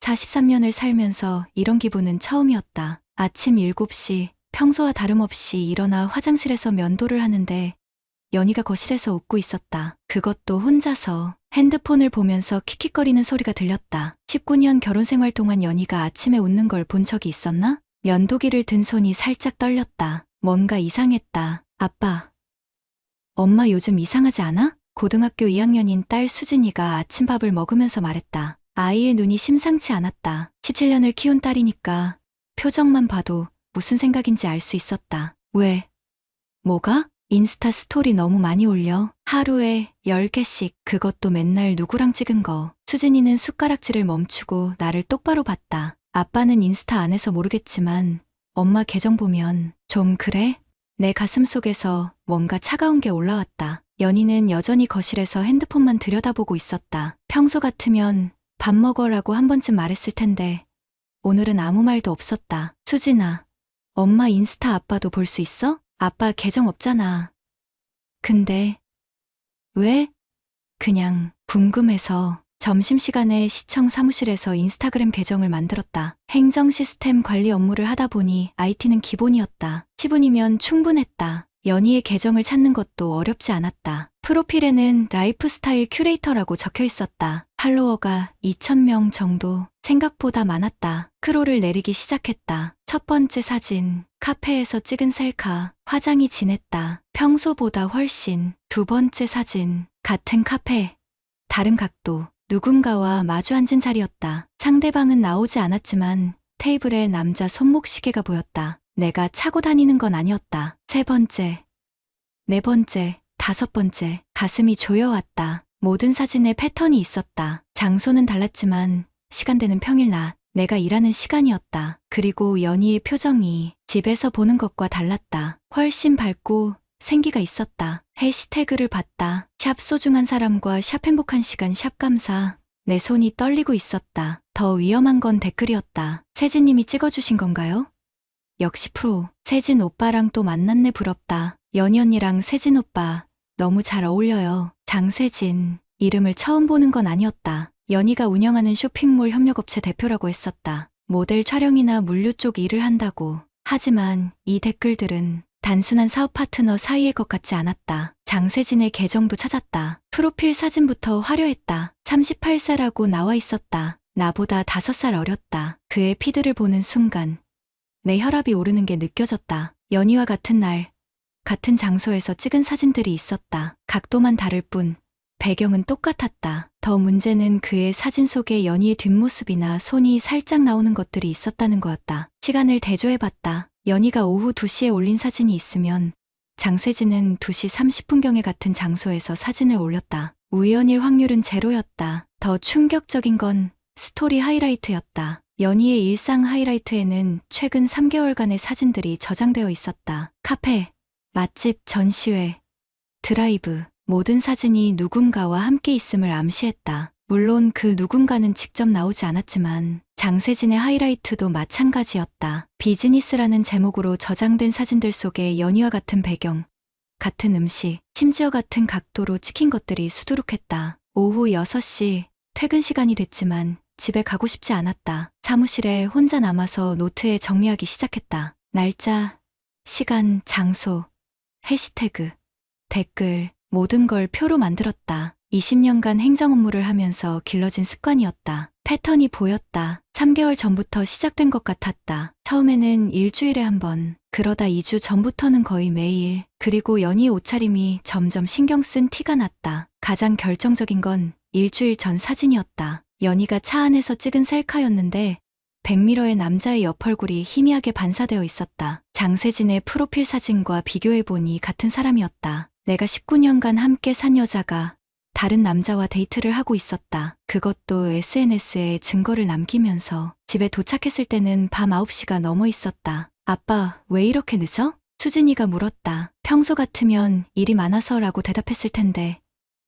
43년을 살면서 이런 기분은 처음이었다. 아침 7시, 평소와 다름없이 일어나 화장실에서 면도를 하는데 연희가 거실에서 웃고 있었다. 그것도 혼자서. 핸드폰을 보면서 킥킥거리는 소리가 들렸다. 19년 결혼생활 동안 연희가 아침에 웃는 걸 본 적이 있었나? 면도기를 든 손이 살짝 떨렸다. 뭔가 이상했다. 아빠, 엄마 요즘 이상하지 않아? 고등학교 2학년인 딸 수진이가 아침밥을 먹으면서 말했다. 아이의 눈이 심상치 않았다. 17년을 키운 딸이니까 표정만 봐도 무슨 생각인지 알 수 있었다. 왜? 뭐가? 인스타 스토리 너무 많이 올려. 하루에 10개씩, 그것도 맨날 누구랑 찍은 거. 수진이는 숟가락질을 멈추고 나를 똑바로 봤다. 아빠는 인스타 안 해서 모르겠지만 엄마 계정 보면 좀 그래? 내 가슴 속에서 뭔가 차가운 게 올라왔다. 연희는 여전히 거실에서 핸드폰만 들여다보고 있었다. 평소 같으면 밥 먹어라고 한 번쯤 말했을 텐데 오늘은 아무 말도 없었다. 수진아, 엄마 인스타 아빠도 볼 수 있어? 아빠 계정 없잖아. 근데 왜? 그냥 궁금해서. 점심시간에 시청 사무실에서 인스타그램 계정을 만들었다. 행정 시스템 관리 업무를 하다 보니 IT는 기본이었다. 10분이면 충분했다. 연희의 계정을 찾는 것도 어렵지 않았다. 프로필에는 라이프스타일 큐레이터라고 적혀 있었다. 팔로워가 2,000명 정도. 생각보다 많았다. 크롤을 내리기 시작했다. 첫 번째 사진, 카페에서 찍은 셀카. 화장이 진했다. 평소보다 훨씬. 두 번째 사진, 같은 카페. 다른 각도. 누군가와 마주 앉은 자리였다. 상대방은 나오지 않았지만 테이블에 남자 손목 시계가 보였다. 내가 차고 다니는 건 아니었다. 세 번째, 네 번째, 다섯 번째. 가슴이 조여왔다. 모든 사진에 패턴이 있었다. 장소는 달랐지만 시간대는 평일 낮. 내가 일하는 시간이었다. 그리고 연희의 표정이 집에서 보는 것과 달랐다. 훨씬 밝고 생기가 있었다. 해시태그를 봤다. 샵 소중한 사람과 샵 행복한 시간 샵 감사. 내 손이 떨리고 있었다. 더 위험한 건 댓글이었다. 세진님이 찍어주신 건가요? 역시 프로. 세진 오빠랑 또 만났네 부럽다. 연희 언니랑 세진 오빠 너무 잘 어울려요. 장세진. 이름을 처음 보는 건 아니었다. 연희가 운영하는 쇼핑몰 협력업체 대표라고 했었다. 모델 촬영이나 물류 쪽 일을 한다고. 하지만 이 댓글들은 단순한 사업 파트너 사이의 것 같지 않았다. 장세진의 계정도 찾았다. 프로필 사진부터 화려했다. 38세라고 나와 있었다. 나보다 5살 어렸다. 그의 피드를 보는 순간 내 혈압이 오르는 게 느껴졌다. 연희와 같은 날, 같은 장소에서 찍은 사진들이 있었다. 각도만 다를 뿐 배경은 똑같았다. 더 문제는 그의 사진 속에 연희의 뒷모습이나 손이 살짝 나오는 것들이 있었다는 거였다. 시간을 대조해봤다. 연희가 오후 2시에 올린 사진이 있으면 장세진은 2시 30분경에 같은 장소에서 사진을 올렸다. 우연일 확률은 제로였다. 더 충격적인 건 스토리 하이라이트였다. 연희의 일상 하이라이트에는 최근 3개월간의 사진들이 저장되어 있었다. 카페, 맛집, 전시회, 드라이브. 모든 사진이 누군가와 함께 있음을 암시했다. 물론 그 누군가는 직접 나오지 않았지만 장세진의 하이라이트도 마찬가지였다. 비즈니스라는 제목으로 저장된 사진들 속에 연희와 같은 배경, 같은 음식, 심지어 같은 각도로 찍힌 것들이 수두룩했다. 오후 6시, 퇴근 시간이 됐지만 집에 가고 싶지 않았다. 사무실에 혼자 남아서 노트에 정리하기 시작했다. 날짜, 시간, 장소, 해시태그, 댓글, 모든 걸 표로 만들었다. 20년간 행정 업무를 하면서 길러진 습관이었다. 패턴이 보였다. 3개월 전부터 시작된 것 같았다. 처음에는 일주일에 한 번, 그러다 2주 전부터는 거의 매일. 그리고 연희의 옷차림이 점점 신경 쓴 티가 났다. 가장 결정적인 건 일주일 전 사진이었다. 연희가 차 안에서 찍은 셀카였는데 백미러에 남자의 옆얼굴이 희미하게 반사되어 있었다. 장세진의 프로필 사진과 비교해보니 같은 사람이었다. 내가 19년간 함께 산 여자가 다른 남자와 데이트를 하고 있었다. 그것도 SNS에 증거를 남기면서. 집에 도착했을 때는 밤 9시가 넘어 있었다. 아빠, 왜 이렇게 늦어? 수진이가 물었다. 평소 같으면 일이 많아서라고 대답했을 텐데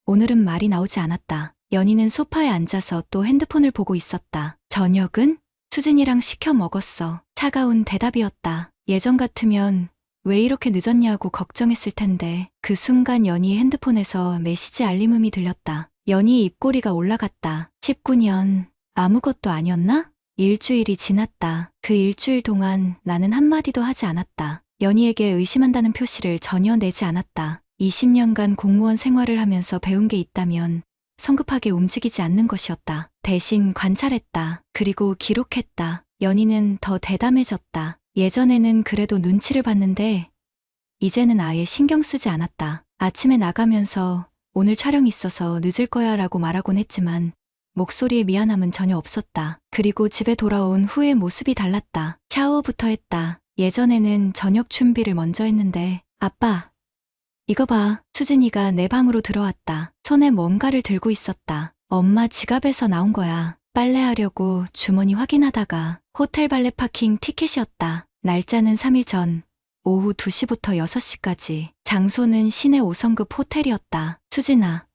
오늘은 말이 나오지 않았다. 연희는 소파에 앉아서 또 핸드폰을 보고 있었다. 저녁은? 수진이랑 시켜 먹었어. 차가운 대답이었다. 예전 같으면 왜 이렇게 늦었냐고 걱정했을 텐데. 그 순간 연희의 핸드폰에서 메시지 알림음이 들렸다. 연희의 입꼬리가 올라갔다. 19년 아무것도 아니었나? 일주일이 지났다. 그 일주일 동안 나는 한마디도 하지 않았다. 연희에게 의심한다는 표시를 전혀 내지 않았다. 20년간 공무원 생활을 하면서 배운 게 있다면 성급하게 움직이지 않는 것이었다. 대신 관찰했다. 그리고 기록했다. 연희는 더 대담해졌다. 예전에는 그래도 눈치를 봤는데 이제는 아예 신경 쓰지 않았다. 아침에 나가면서 오늘 촬영 있어서 늦을 거야 라고 말하곤 했지만 목소리에 미안함은 전혀 없었다. 그리고 집에 돌아온 후의 모습이 달랐다. 샤워부터 했다. 예전에는 저녁 준비를 먼저 했는데 아빠, 이거 봐. 수진이가 내 방으로 들어왔다. 손에 뭔가를 들고 있었다. 엄마 지갑에서 나온 거야. 빨래하려고 주머니 확인하다가 호텔 발레 파킹 티켓이었다. 날짜는 3일 전 오후 2시부터 6시까지. 장소는 시내 5성급 호텔이었다. 수진아,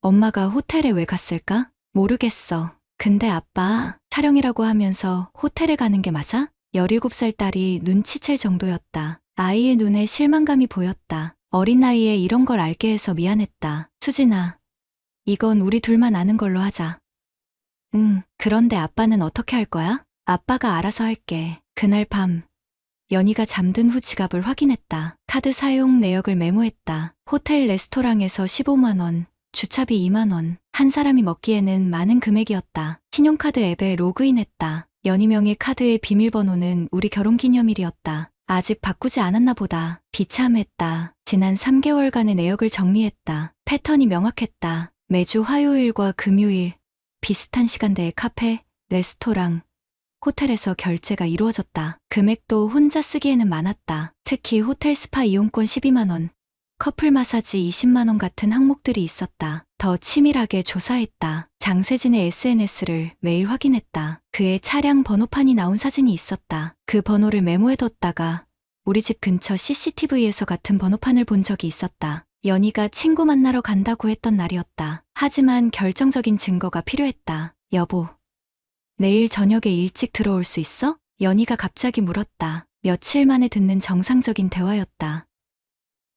엄마가 호텔에 왜 갔을까? 모르겠어. 근데 아빠, 촬영이라고 하면서 호텔에 가는 게 맞아? 17살 딸이 눈치챌 정도였다. 아이의 눈에 실망감이 보였다. 어린 나이에 이런 걸 알게 해서 미안했다. 수진아, 이건 우리 둘만 아는 걸로 하자. 응, 그런데 아빠는 어떻게 할 거야? 아빠가 알아서 할게. 그날 밤, 연희가 잠든 후 지갑을 확인했다. 카드 사용 내역을 메모했다. 호텔 레스토랑에서 15만 원, 주차비 2만 원. 한 사람이 먹기에는 많은 금액이었다. 신용카드 앱에 로그인했다. 연희명의 카드의 비밀번호는 우리 결혼기념일이었다. 아직 바꾸지 않았나 보다. 비참했다. 지난 3개월간의 내역을 정리했다. 패턴이 명확했다. 매주 화요일과 금요일, 비슷한 시간대에 카페, 레스토랑, 호텔에서 결제가 이루어졌다. 금액도 혼자 쓰기에는 많았다. 특히 호텔 스파 이용권 12만 원, 커플 마사지 20만 원 같은 항목들이 있었다. 더 치밀하게 조사했다. 장세진의 SNS를 매일 확인했다. 그의 차량 번호판이 나온 사진이 있었다. 그 번호를 메모해뒀다가 우리 집 근처 CCTV에서 같은 번호판을 본 적이 있었다. 연희가 친구 만나러 간다고 했던 날이었다. 하지만 결정적인 증거가 필요했다. 여보, 내일 저녁에 일찍 들어올 수 있어? 연희가 갑자기 물었다. 며칠 만에 듣는 정상적인 대화였다.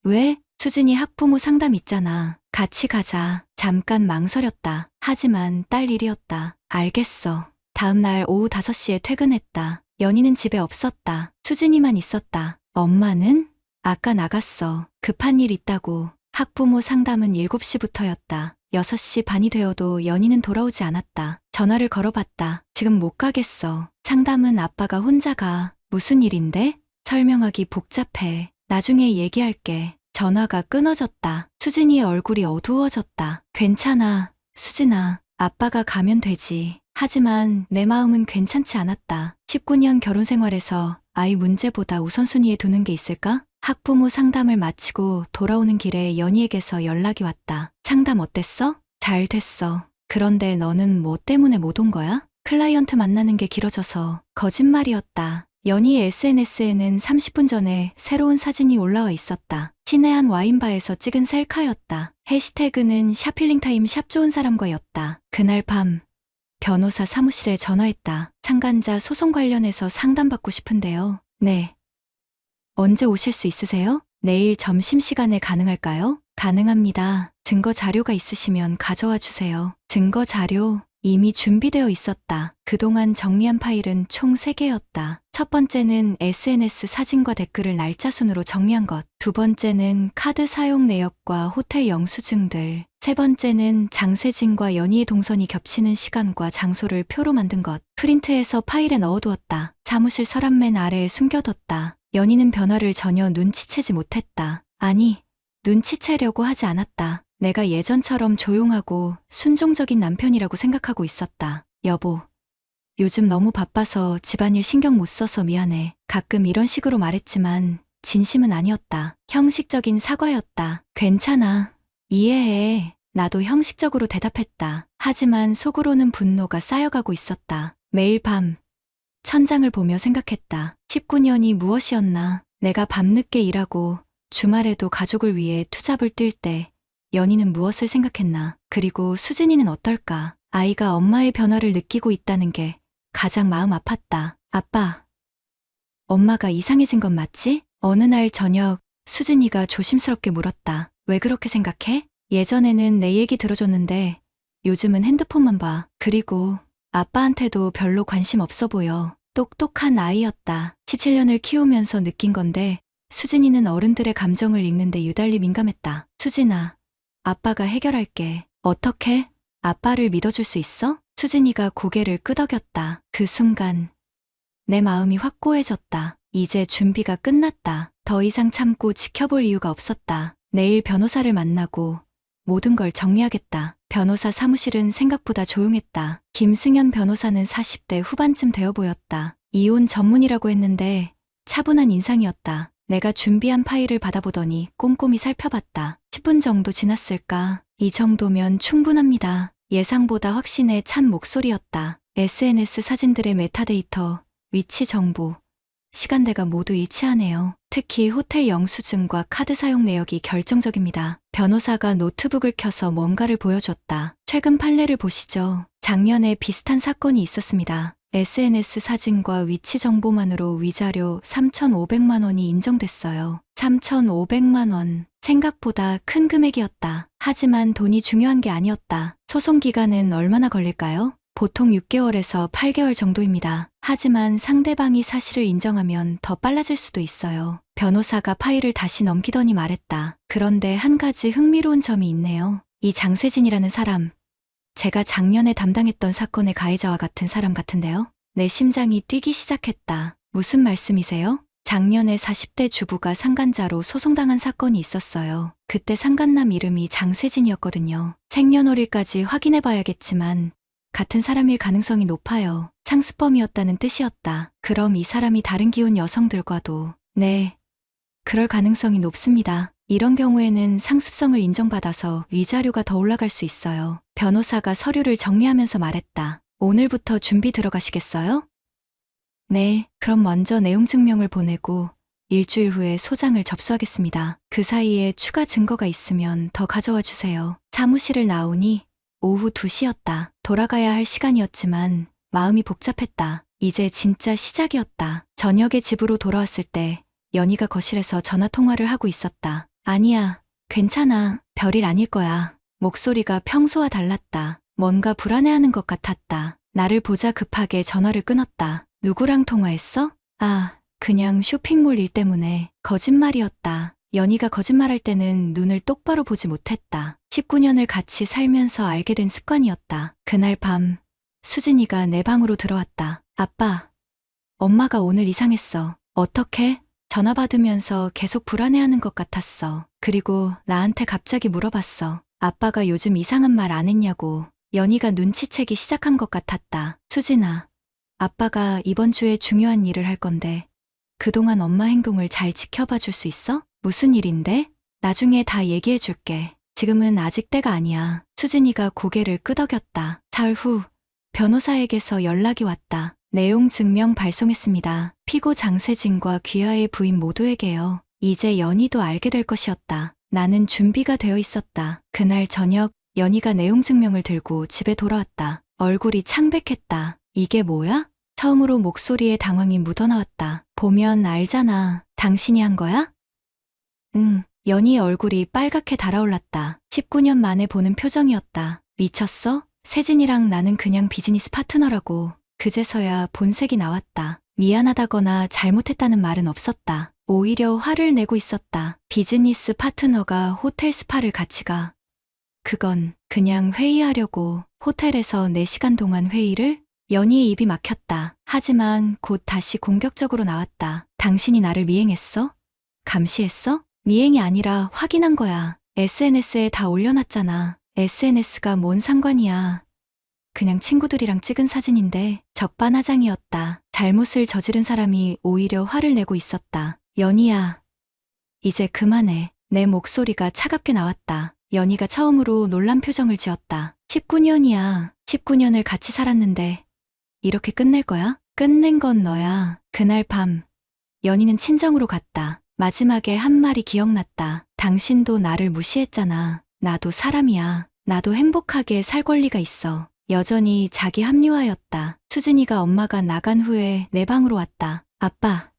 왜? 수진이 학부모 상담 있잖아. 같이 가자. 잠깐 망설였다. 하지만 딸 일이었다. 알겠어. 다음 날 오후 5시에 퇴근했다. 연희는 집에 없었다. 수진이만 있었다. 엄마는? 아까 나갔어. 급한 일 있다고. 학부모 상담은 7시부터였다. 6시 반이 되어도 연희는 돌아오지 않았다. 전화를 걸어봤다. 지금 못 가겠어. 상담은 아빠가 혼자 가. 무슨 일인데? 설명하기 복잡해. 나중에 얘기할게. 전화가 끊어졌다. 수진이의 얼굴이 어두워졌다. 괜찮아, 수진아. 아빠가 가면 되지. 하지만 내 마음은 괜찮지 않았다. 19년 결혼 생활에서 아이 문제보다 우선순위에 두는 게 있을까? 학부모 상담을 마치고 돌아오는 길에 연희에게서 연락이 왔다. 상담 어땠어? 잘 됐어. 그런데 너는 뭐 때문에 못 온 거야? 클라이언트 만나는 게 길어져서. 거짓말이었다. 연희의 SNS에는 30분 전에 새로운 사진이 올라와 있었다. 시내 한 와인바에서 찍은 셀카였다. 해시태그는 샵힐링타임 샵 좋은 사람과였다. 그날 밤 변호사 사무실에 전화했다. 상간자 소송 관련해서 상담받고 싶은데요. 네. 언제 오실 수 있으세요? 내일 점심시간에 가능할까요? 가능합니다. 증거 자료가 있으시면 가져와 주세요. 증거 자료 이미 준비되어 있었다. 그동안 정리한 파일은 총 3개였다. 첫 번째는 SNS 사진과 댓글을 날짜 순으로 정리한 것. 두 번째는 카드 사용 내역과 호텔 영수증들. 세 번째는 장세진과 연희의 동선이 겹치는 시간과 장소를 표로 만든 것. 프린트해서 파일에 넣어두었다. 사무실 서랍맨 아래에 숨겨뒀다. 연희는 변화를 전혀 눈치채지 못했다. 아니, 눈치채려고 하지 않았다. 내가 예전처럼 조용하고 순종적인 남편이라고 생각하고 있었다. 여보, 요즘 너무 바빠서 집안일 신경 못 써서 미안해. 가끔 이런 식으로 말했지만 진심은 아니었다. 형식적인 사과였다. 괜찮아. 이해해. 나도 형식적으로 대답했다. 하지만 속으로는 분노가 쌓여가고 있었다. 매일 밤 천장을 보며 생각했다. 19년이 무엇이었나. 내가 밤늦게 일하고 주말에도 가족을 위해 투잡을 뛸 때 연희는 무엇을 생각했나. 그리고 수진이는 어떨까. 아이가 엄마의 변화를 느끼고 있다는 게 가장 마음 아팠다. 아빠, 엄마가 이상해진 건 맞지? 어느 날 저녁 수진이가 조심스럽게 물었다. 왜 그렇게 생각해? 예전에는 내 얘기 들어줬는데 요즘은 핸드폰만 봐. 그리고 아빠한테도 별로 관심 없어 보여. 똑똑한 아이였다. 17년을 키우면서 느낀 건데 수진이는 어른들의 감정을 읽는데 유달리 민감했다. 수진아, 아빠가 해결할게. 어떻게? 아빠를 믿어줄 수 있어? 수진이가 고개를 끄덕였다. 그 순간 내 마음이 확고해졌다. 이제 준비가 끝났다. 더 이상 참고 지켜볼 이유가 없었다. 내일 변호사를 만나고 모든 걸 정리하겠다. 변호사 사무실은 생각보다 조용했다. 김승현 변호사는 40대 후반쯤 되어 보였다. 이혼 전문이라고 했는데 차분한 인상이었다. 내가 준비한 파일을 받아보더니 꼼꼼히 살펴봤다. 10분 정도 지났을까? 이 정도면 충분합니다. 예상보다 확신에 찬 목소리였다. SNS 사진들의 메타데이터, 위치 정보, 시간대가 모두 일치하네요. 특히 호텔 영수증과 카드 사용 내역이 결정적입니다. 변호사가 노트북을 켜서 뭔가를 보여줬다. 최근 판례를 보시죠. 작년에 비슷한 사건이 있었습니다. SNS 사진과 위치 정보만으로 위자료 3,500만 원이 인정됐어요. 3,500만 원. 생각보다 큰 금액이었다. 하지만 돈이 중요한 게 아니었다. 소송 기간은 얼마나 걸릴까요? 보통 6개월에서 8개월 정도입니다. 하지만 상대방이 사실을 인정하면 더 빨라질 수도 있어요. 변호사가 파일을 다시 넘기더니 말했다. 그런데 한 가지 흥미로운 점이 있네요. 이 장세진이라는 사람, 제가 작년에 담당했던 사건의 가해자와 같은 사람 같은데요. 내 심장이 뛰기 시작했다. 무슨 말씀이세요? 작년에 40대 주부가 상간자로 소송당한 사건이 있었어요. 그때 상간남 이름이 장세진이었거든요. 생년월일까지 확인해봐야겠지만 같은 사람일 가능성이 높아요. 상습범이었다는 뜻이었다. 그럼 이 사람이 다른 기혼 여성들과도 네, 그럴 가능성이 높습니다. 이런 경우에는 상습성을 인정받아서 위자료가 더 올라갈 수 있어요. 변호사가 서류를 정리하면서 말했다. 오늘부터 준비 들어가시겠어요? 네, 그럼 먼저 내용 증명을 보내고 일주일 후에 소장을 접수하겠습니다. 그 사이에 추가 증거가 있으면 더 가져와 주세요. 사무실을 나오니 오후 2시였다. 돌아가야 할 시간이었지만 마음이 복잡했다. 이제 진짜 시작이었다. 저녁에 집으로 돌아왔을 때 연희가 거실에서 전화 통화를 하고 있었다. 아니야, 괜찮아. 별일 아닐 거야. 목소리가 평소와 달랐다. 뭔가 불안해하는 것 같았다. 나를 보자 급하게 전화를 끊었다. 누구랑 통화했어? 아, 그냥 쇼핑몰 일 때문에. 거짓말이었다. 연희가 거짓말할 때는 눈을 똑바로 보지 못했다. 19년을 같이 살면서 알게 된 습관이었다. 그날 밤 수진이가 내 방으로 들어왔다. 아빠, 엄마가 오늘 이상했어. 어떻게? 전화 받으면서 계속 불안해하는 것 같았어. 그리고 나한테 갑자기 물어봤어. 아빠가 요즘 이상한 말 안 했냐고. 연희가 눈치채기 시작한 것 같았다. 수진아, 아빠가 이번 주에 중요한 일을 할 건데 그동안 엄마 행동을 잘 지켜봐 줄 수 있어? 무슨 일인데? 나중에 다 얘기해 줄게. 지금은 아직 때가 아니야. 수진이가 고개를 끄덕였다. 사흘 후 변호사에게서 연락이 왔다. 내용 증명 발송했습니다. 피고 장세진과 귀하의 부인 모두에게요. 이제 연희도 알게 될 것이었다. 나는 준비가 되어 있었다. 그날 저녁 연희가 내용 증명을 들고 집에 돌아왔다. 얼굴이 창백했다. 이게 뭐야? 처음으로 목소리에 당황이 묻어나왔다. 보면 알잖아. 당신이 한 거야? 응. 연희의 얼굴이 빨갛게 달아올랐다. 19년 만에 보는 표정이었다. 미쳤어? 세진이랑 나는 그냥 비즈니스 파트너라고. 그제서야 본색이 나왔다. 미안하다거나 잘못했다는 말은 없었다. 오히려 화를 내고 있었다. 비즈니스 파트너가 호텔 스파를 같이 가. 그건 그냥 회의하려고. 호텔에서 4시간 동안 회의를? 연희의 입이 막혔다. 하지만 곧 다시 공격적으로 나왔다. 당신이 나를 미행했어? 감시했어? 미행이 아니라 확인한 거야. SNS에 다 올려놨잖아. SNS가 뭔 상관이야. 그냥 친구들이랑 찍은 사진인데 적반하장이었다. 잘못을 저지른 사람이 오히려 화를 내고 있었다. 연희야, 이제 그만해. 내 목소리가 차갑게 나왔다. 연희가 처음으로 놀란 표정을 지었다. 19년이야. 19년을 같이 살았는데 이렇게 끝낼 거야? 끝낸 건 너야. 그날 밤 연희는 친정으로 갔다. 마지막에 한 말이 기억났다. 당신도 나를 무시했잖아. 나도 사람이야. 나도 행복하게 살 권리가 있어. 여전히 자기 합리화였다. 수진이가 엄마가 나간 후에 내 방으로 왔다. 아빠,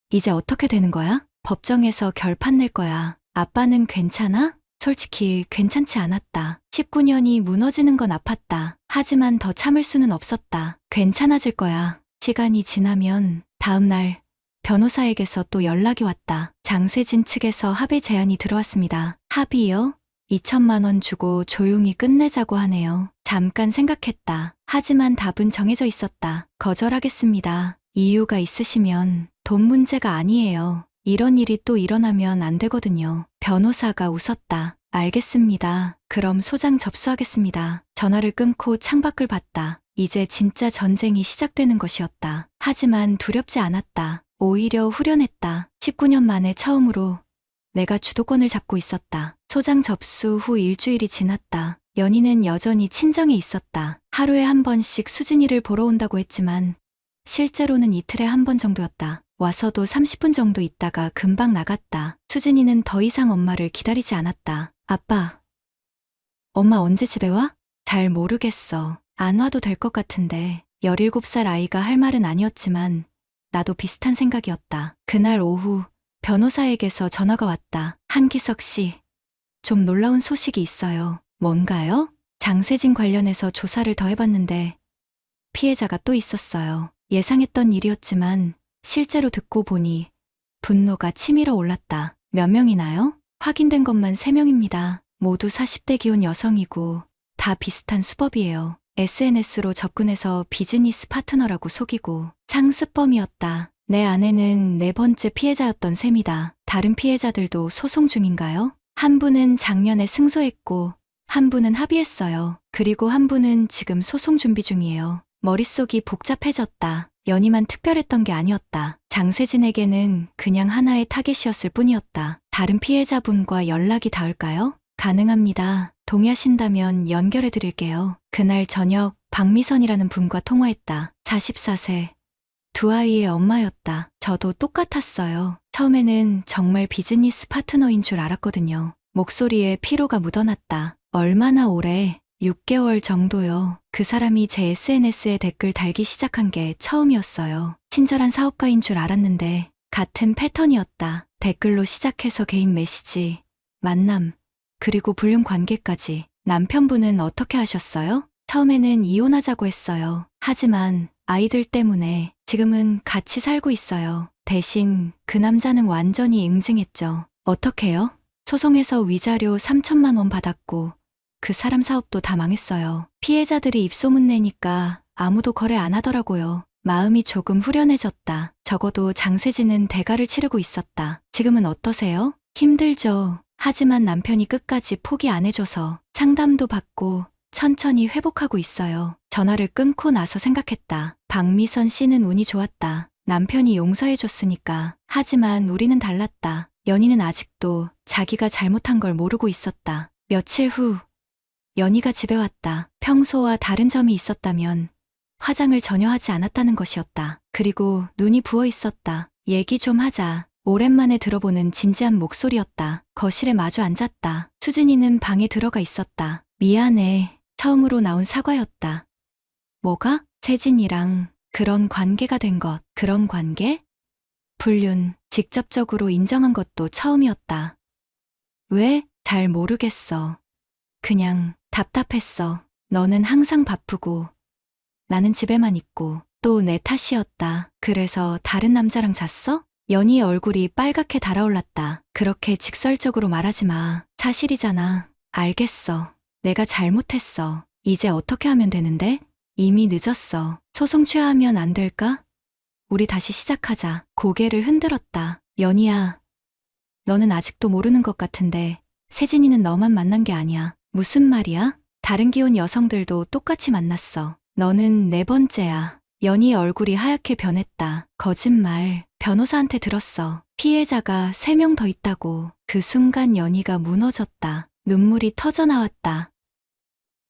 이제 어떻게 되는 거야? 법정에서 결판 낼 거야. 아빠는 괜찮아? 솔직히 괜찮지 않았다. 19년이 무너지는 건 아팠다. 하지만 더 참을 수는 없었다. 괜찮아질 거야. 시간이 지나면 다음 날 변호사에게서 또 연락이 왔다. 장세진 측에서 합의 제안이 들어왔습니다. 합의요? 2천만 원 주고 조용히 끝내자고 하네요. 잠깐 생각했다. 하지만 답은 정해져 있었다. 거절하겠습니다. 이유가 있으시면 돈 문제가 아니에요. 이런 일이 또 일어나면 안 되거든요. 변호사가 웃었다. 알겠습니다. 그럼 소장 접수하겠습니다. 전화를 끊고 창밖을 봤다. 이제 진짜 전쟁이 시작되는 것이었다. 하지만 두렵지 않았다. 오히려 후련했다. 19년 만에 처음으로 내가 주도권을 잡고 있었다. 소장 접수 후 일주일이 지났다. 연희는 여전히 친정에 있었다. 하루에 한 번씩 수진이를 보러 온다고 했지만 실제로는 이틀에 한 번 정도였다. 와서도 30분 정도 있다가 금방 나갔다. 수진이는 더 이상 엄마를 기다리지 않았다. 아빠, 엄마 언제 집에 와? 잘 모르겠어. 안 와도 될 것 같은데. 17살 아이가 할 말은 아니었지만 나도 비슷한 생각이었다. 그날 오후 변호사에게서 전화가 왔다. 한기석 씨, 좀 놀라운 소식이 있어요. 뭔가요? 장세진 관련해서 조사를 더 해봤는데 피해자가 또 있었어요. 예상했던 일이었지만 실제로 듣고 보니 분노가 치밀어 올랐다. 몇 명이나요? 확인된 것만 3명입니다. 모두 40대 기혼 여성이고 다 비슷한 수법이에요. SNS로 접근해서 비즈니스 파트너라고 속이고 상습범이었다. 내 아내는 4번째 피해자였던 셈이다. 다른 피해자들도 소송 중인가요? 한 분은 작년에 승소했고 한 분은 합의했어요. 그리고 한 분은 지금 소송 준비 중이에요. 머릿속이 복잡해졌다. 연희만 특별했던 게 아니었다. 장세진에게는 그냥 하나의 타겟이었을 뿐이었다. 다른 피해자분과 연락이 닿을까요? 가능합니다. 동의하신다면 연결해 드릴게요. 그날 저녁 박미선이라는 분과 통화했다. 44세. 2아이의 엄마였다. 저도 똑같았어요. 처음에는 정말 비즈니스 파트너인 줄 알았거든요. 목소리에 피로가 묻어났다. 얼마나 오래? 6개월 정도요. 그 사람이 제 SNS에 댓글 달기 시작한 게 처음이었어요. 친절한 사업가인 줄 알았는데 같은 패턴이었다. 댓글로 시작해서 개인 메시지, 만남, 그리고 불륜 관계까지. 남편분은 어떻게 하셨어요? 처음에는 이혼하자고 했어요. 하지만 아이들 때문에 지금은 같이 살고 있어요. 대신 그 남자는 완전히 응징했죠. 어떻게요? 소송에서 위자료 3천만 원 받았고 그 사람 사업도 다 망했어요. 피해자들이 입소문 내니까 아무도 거래 안 하더라고요. 마음이 조금 후련해졌다. 적어도 장세진은 대가를 치르고 있었다. 지금은 어떠세요? 힘들죠. 하지만 남편이 끝까지 포기 안 해줘서 상담도 받고 천천히 회복하고 있어요. 전화를 끊고 나서 생각했다. 박미선 씨는 운이 좋았다. 남편이 용서해줬으니까. 하지만 우리는 달랐다. 연희는 아직도 자기가 잘못한 걸 모르고 있었다. 며칠 후 연희가 집에 왔다. 평소와 다른 점이 있었다면 화장을 전혀 하지 않았다는 것이었다. 그리고 눈이 부어 있었다. 얘기 좀 하자. 오랜만에 들어보는 진지한 목소리였다. 거실에 마주 앉았다. 수진이는 방에 들어가 있었다. 미안해. 처음으로 나온 사과였다. 뭐가? 세진이랑 그런 관계가 된 것. 그런 관계? 불륜. 직접적으로 인정한 것도 처음이었다. 왜? 잘 모르겠어. 그냥 답답했어. 너는 항상 바쁘고 나는 집에만 있고 또 내 탓이었다. 그래서 다른 남자랑 잤어? 연희의 얼굴이 빨갛게 달아올랐다. 그렇게 직설적으로 말하지 마. 사실이잖아. 알겠어. 내가 잘못했어. 이제 어떻게 하면 되는데? 이미 늦었어. 소송 취하하면 안 될까? 우리 다시 시작하자. 고개를 흔들었다. 연희야, 너는 아직도 모르는 것 같은데 세진이는 너만 만난 게 아니야. 무슨 말이야? 다른 기혼 여성들도 똑같이 만났어. 너는 4번째야. 연희의 얼굴이 하얗게 변했다. 거짓말. 변호사한테 들었어. 피해자가 3명 더 있다고. 그 순간 연희가 무너졌다. 눈물이 터져 나왔다.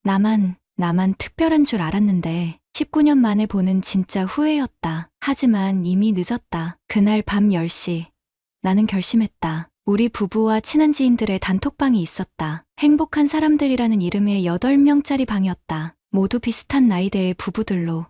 나만 특별한 줄 알았는데 19년 만에 보는 진짜 후회였다. 하지만 이미 늦었다. 그날 밤 10시. 나는 결심했다. 우리 부부와 친한 지인들의 단톡방이 있었다. 행복한 사람들이라는 이름의 8명짜리 방이었다. 모두 비슷한 나이대의 부부들로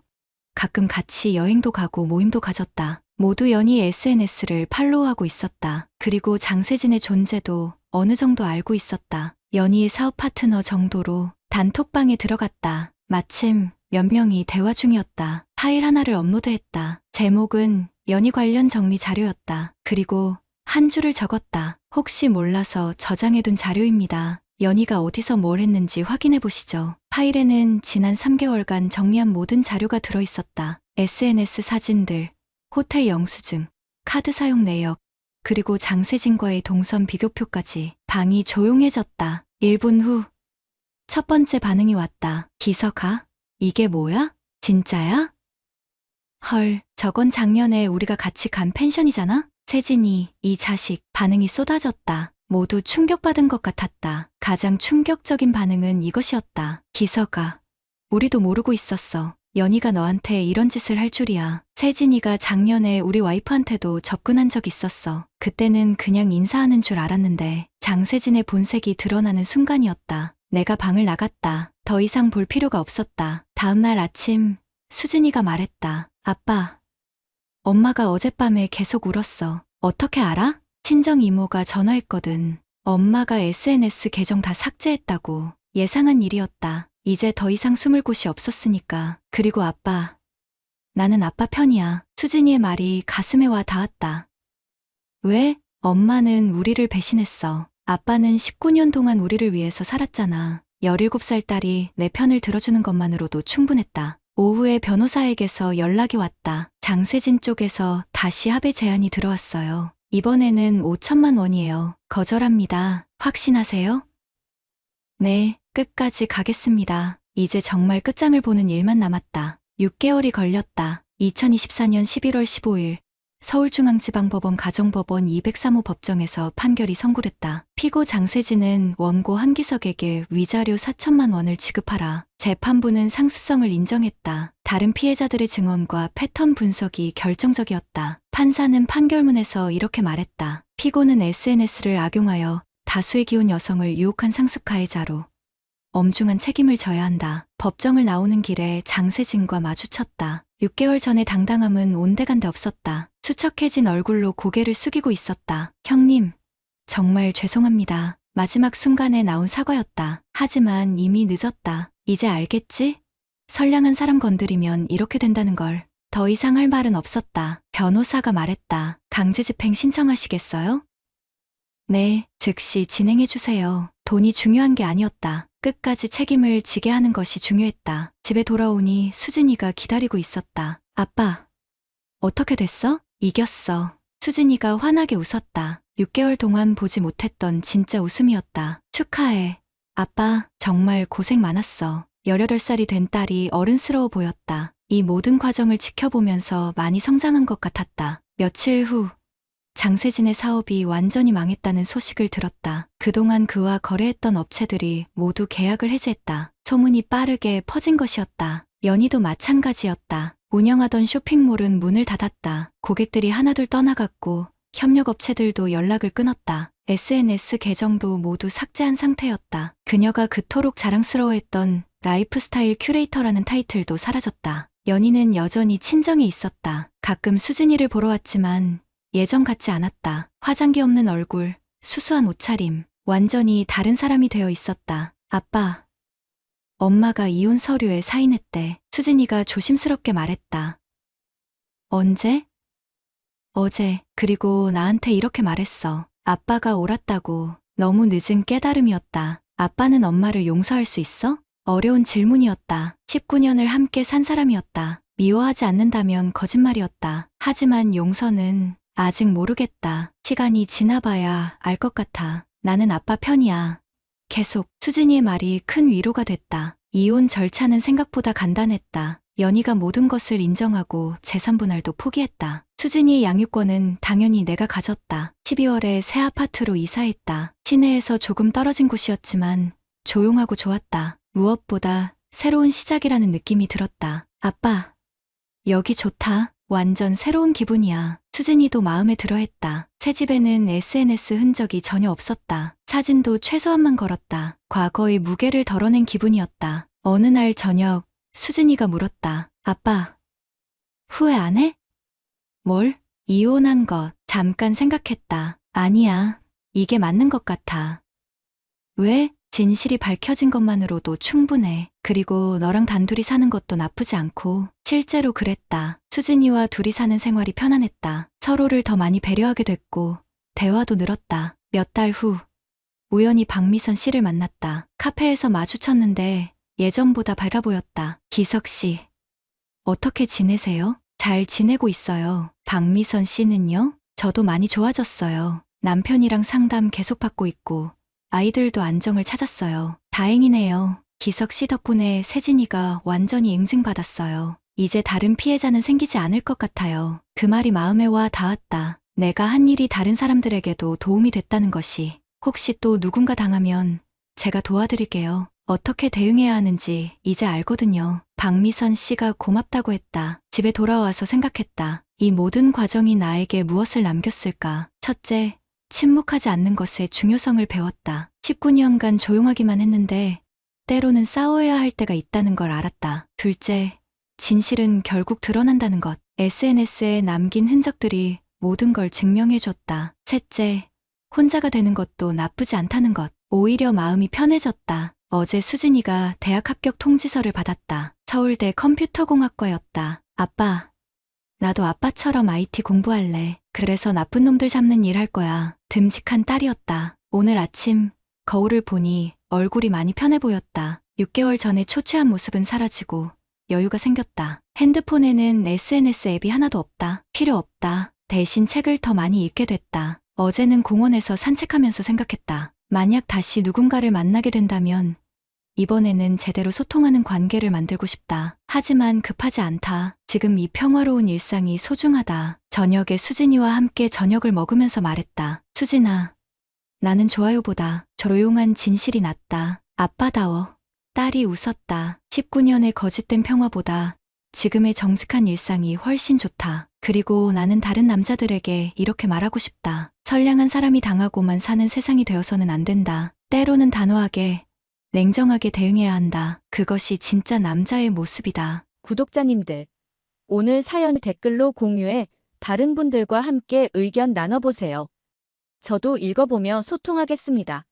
가끔 같이 여행도 가고 모임도 가졌다. 모두 연희 SNS를 팔로우하고 있었다. 그리고 장세진의 존재도 어느 정도 알고 있었다. 연희의 사업 파트너 정도로 단톡방에 들어갔다. 마침 몇 명이 대화 중이었다. 파일 하나를 업로드했다. 제목은 연희 관련 정리 자료였다. 그리고 한 줄을 적었다. 혹시 몰라서 저장해둔 자료입니다. 연희가 어디서 뭘 했는지 확인해 보시죠. 파일에는 지난 3개월간 정리한 모든 자료가 들어있었다. SNS 사진들, 호텔 영수증, 카드 사용 내역, 그리고 장세진과의 동선 비교표까지. 방이 조용해졌다. 1분 후 첫 번째 반응이 왔다. 기석아, 이게 뭐야? 진짜야? 헐, 저건 작년에 우리가 같이 간 펜션이잖아? 세진이, 이 자식. 반응이 쏟아졌다. 모두 충격받은 것 같았다. 가장 충격적인 반응은 이것이었다. 기석아, 우리도 모르고 있었어. 연희가 너한테 이런 짓을 할 줄이야. 세진이가 작년에 우리 와이프한테도 접근한 적 있었어. 그때는 그냥 인사하는 줄 알았는데 장세진의 본색이 드러나는 순간이었다. 내가 방을 나갔다. 더 이상 볼 필요가 없었다. 다음날 아침 수진이가 말했다. 아빠, 엄마가 어젯밤에 계속 울었어. 어떻게 알아? 친정 이모가 전화했거든. 엄마가 SNS 계정 다 삭제했다고. 예상한 일이었다. 이제 더 이상 숨을 곳이 없었으니까. 그리고 아빠, 나는 아빠 편이야. 수진이의 말이 가슴에 와 닿았다. 왜? 엄마는 우리를 배신했어. 아빠는 19년 동안 우리를 위해서 살았잖아. 17살 딸이 내 편을 들어주는 것만으로도 충분했다. 오후에 변호사에게서 연락이 왔다. 장세진 쪽에서 다시 합의 제안이 들어왔어요. 이번에는 5천만 원이에요. 거절합니다. 확신하세요? 네, 끝까지 가겠습니다. 이제 정말 끝장을 보는 일만 남았다. 6개월이 걸렸다. 2024년 11월 15일 서울중앙지방법원 가정법원 203호 법정에서 판결이 선고됐다. 피고 장세진은 원고 한기석에게 위자료 4천만 원을 지급하라. 재판부는 상수성을 인정했다. 다른 피해자들의 증언과 패턴 분석이 결정적이었다. 판사는 판결문에서 이렇게 말했다. 피고는 SNS를 악용하여 다수의 기혼 여성을 유혹한 상습 가해자로 엄중한 책임을 져야 한다. 법정을 나오는 길에 장세진과 마주쳤다. 6개월 전의 당당함은 온데간데 없었다. 수척해진 얼굴로 고개를 숙이고 있었다. 형님, 정말 죄송합니다. 마지막 순간에 나온 사과였다. 하지만 이미 늦었다. 이제 알겠지? 선량한 사람 건드리면 이렇게 된다는 걸. 더 이상 할 말은 없었다. 변호사가 말했다. 강제집행 신청하시겠어요? 네, 즉시 진행해주세요. 돈이 중요한 게 아니었다. 끝까지 책임을 지게 하는 것이 중요했다. 집에 돌아오니 수진이가 기다리고 있었다. 아빠, 어떻게 됐어? 이겼어. 수진이가 환하게 웃었다. 6개월 동안 보지 못했던 진짜 웃음이었다. 축하해. 아빠, 정말 고생 많았어. 18살이 된 딸이 어른스러워 보였다. 이 모든 과정을 지켜보면서 많이 성장한 것 같았다. 며칠 후 장세진의 사업이 완전히 망했다는 소식을 들었다. 그동안 그와 거래했던 업체들이 모두 계약을 해지했다. 소문이 빠르게 퍼진 것이었다. 연희도 마찬가지였다. 운영하던 쇼핑몰은 문을 닫았다. 고객들이 하나둘 떠나갔고 협력업체들도 연락을 끊었다. SNS 계정도 모두 삭제한 상태였다. 그녀가 그토록 자랑스러워했던 라이프스타일 큐레이터라는 타이틀도 사라졌다. 연희는 여전히 친정에 있었다. 가끔 수진이를 보러 왔지만 예전 같지 않았다. 화장기 없는 얼굴, 수수한 옷차림, 완전히 다른 사람이 되어 있었다. 아빠, 엄마가 이혼 서류에 사인했대. 수진이가 조심스럽게 말했다. 언제? 어제. 그리고 나한테 이렇게 말했어. 아빠가 옳았다고. 너무 늦은 깨달음이었다. 아빠는 엄마를 용서할 수 있어? 어려운 질문이었다. 19년을 함께 산 사람이었다. 미워하지 않는다면 거짓말이었다. 하지만 용서는 아직 모르겠다. 시간이 지나봐야 알 것 같아. 나는 아빠 편이야. 계속. 수진이의 말이 큰 위로가 됐다. 이혼 절차는 생각보다 간단했다. 연희가 모든 것을 인정하고 재산 분할도 포기했다. 수진이의 양육권은 당연히 내가 가졌다. 12월에 새 아파트로 이사했다. 시내에서 조금 떨어진 곳이었지만 조용하고 좋았다. 무엇보다 새로운 시작이라는 느낌이 들었다. 아빠, 여기 좋다. 완전 새로운 기분이야. 수진이도 마음에 들어했다. 새 집에는 SNS 흔적이 전혀 없었다. 사진도 최소한만 걸었다. 과거의 무게를 덜어낸 기분이었다. 어느 날 저녁 수진이가 물었다. 아빠, 후회 안 해? 뭘? 이혼한 것. 잠깐 생각했다. 아니야. 이게 맞는 것 같아. 왜? 진실이 밝혀진 것만으로도 충분해. 그리고 너랑 단둘이 사는 것도 나쁘지 않고. 실제로 그랬다. 수진이와 둘이 사는 생활이 편안했다. 서로를 더 많이 배려하게 됐고 대화도 늘었다. 몇 달 후 우연히 박미선 씨를 만났다. 카페에서 마주쳤는데 예전보다 밝아 보였다. 기석 씨, 어떻게 지내세요? 잘 지내고 있어요. 박미선 씨는요? 저도 많이 좋아졌어요. 남편이랑 상담 계속 받고 있고 아이들도 안정을 찾았어요. 다행이네요. 기석 씨 덕분에 세진이가 완전히 응징받았어요. 이제 다른 피해자는 생기지 않을 것 같아요. 그 말이 마음에 와 닿았다. 내가 한 일이 다른 사람들에게도 도움이 됐다는 것이. 혹시 또 누군가 당하면 제가 도와드릴게요. 어떻게 대응해야 하는지 이제 알거든요. 박미선 씨가 고맙다고 했다. 집에 돌아와서 생각했다. 이 모든 과정이 나에게 무엇을 남겼을까? 첫째, 침묵하지 않는 것의 중요성을 배웠다. 19년간 조용하기만 했는데 때로는 싸워야 할 때가 있다는 걸 알았다. 둘째, 진실은 결국 드러난다는 것. SNS에 남긴 흔적들이 모든 걸 증명해줬다. 셋째, 혼자가 되는 것도 나쁘지 않다는 것. 오히려 마음이 편해졌다. 어제 수진이가 대학 합격 통지서를 받았다. 서울대 컴퓨터공학과였다. 아빠, 나도 아빠처럼 IT 공부할래. 그래서 나쁜 놈들 잡는 일 할 거야. 듬직한 딸이었다. 오늘 아침 거울을 보니 얼굴이 많이 편해 보였다. 6개월 전에 초췌한 모습은 사라지고 여유가 생겼다. 핸드폰에는 SNS 앱이 하나도 없다. 필요 없다. 대신 책을 더 많이 읽게 됐다. 어제는 공원에서 산책하면서 생각했다. 만약 다시 누군가를 만나게 된다면 이번에는 제대로 소통하는 관계를 만들고 싶다. 하지만 급하지 않다. 지금 이 평화로운 일상이 소중하다. 저녁에 수진이와 함께 저녁을 먹으면서 말했다. 수진아, 나는 좋아요보다 조용한 진실이 낫다. 아빠다워. 딸이 웃었다. 19년의 거짓된 평화보다 지금의 정직한 일상이 훨씬 좋다. 그리고 나는 다른 남자들에게 이렇게 말하고 싶다. 선량한 사람이 당하고만 사는 세상이 되어서는 안 된다. 때로는 단호하게, 냉정하게 대응해야 한다. 그것이 진짜 남자의 모습이다. 구독자님들, 오늘 사연 댓글로 공유해 다른 분들과 함께 의견 나눠보세요. 저도 읽어보며 소통하겠습니다.